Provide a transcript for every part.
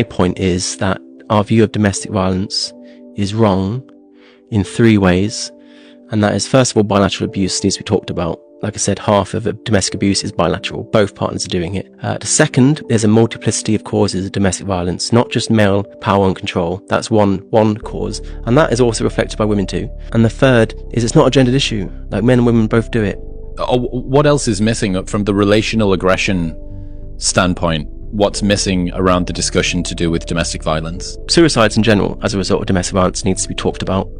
My point is that our view of domestic violence is wrong in 3 ways. And that is, first of all, bilateral abuse needs to be talked about. Like I said, half of domestic abuse is bilateral. Both partners are doing it. The second, there's a multiplicity of causes of domestic violence, not just male power and control. That's one cause. And that is also reflected by women too. And the third is it's not a gendered issue. Like, men and women both do it. What else is missing from the relational aggression standpoint? What's missing around the discussion to do with domestic violence? Suicides in general, as a result of domestic violence, needs to be talked about.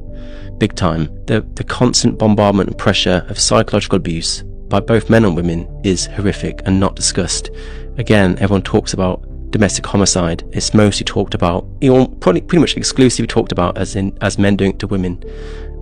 Big time. The constant bombardment and pressure of psychological abuse by both men and women is horrific and not discussed. Again, everyone talks about domestic homicide. It's mostly talked about, pretty much exclusively talked about as men doing it to women.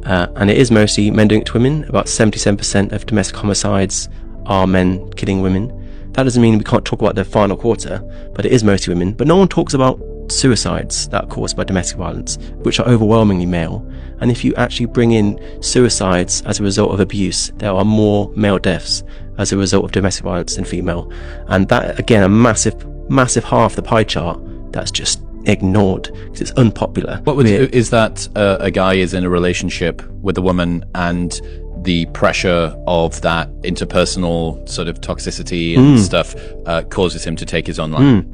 And it is mostly men doing it to women. About 77% of domestic homicides are men killing women. That doesn't mean we can't talk about the final quarter, but it is mostly women. But no one talks about suicides that are caused by domestic violence, which are overwhelmingly male. And if you actually bring in suicides as a result of abuse, there are more male deaths as a result of domestic violence than female. And that, again, a massive half the pie chart that's just ignored because it's unpopular. Is that a guy is in a relationship with a woman and the pressure of that interpersonal sort of toxicity and stuff causes him to take his own life?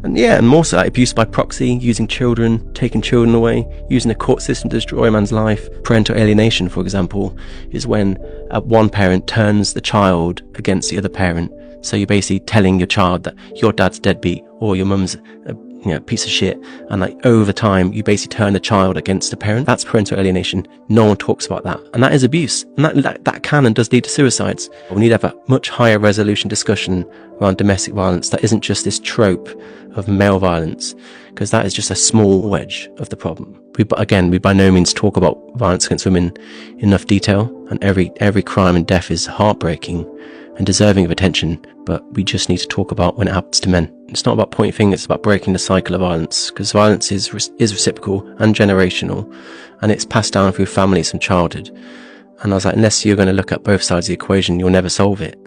And more so, like abuse by proxy, using children, taking children away, using the court system to destroy a man's life. Parental alienation, for example, is when one parent turns the child against the other parent. So you're basically telling your child that your dad's deadbeat or your mum's a piece of shit, and like over time you basically turn the child against the parent. That's parental alienation. No one talks about that, and that is abuse, and that can and does lead to suicides. We need to have a much higher resolution discussion around domestic violence that isn't just this trope of male violence, because that is just a small wedge of the problem. We by no means talk about violence against women in enough detail, and every crime and death is heartbreaking and deserving of attention, but we just need to talk about when it happens to men. It's not about pointing fingers, it's about breaking the cycle of violence, because violence is reciprocal and generational, and it's passed down through families from childhood. And I was like, unless you're going to look at both sides of the equation, you'll never solve it.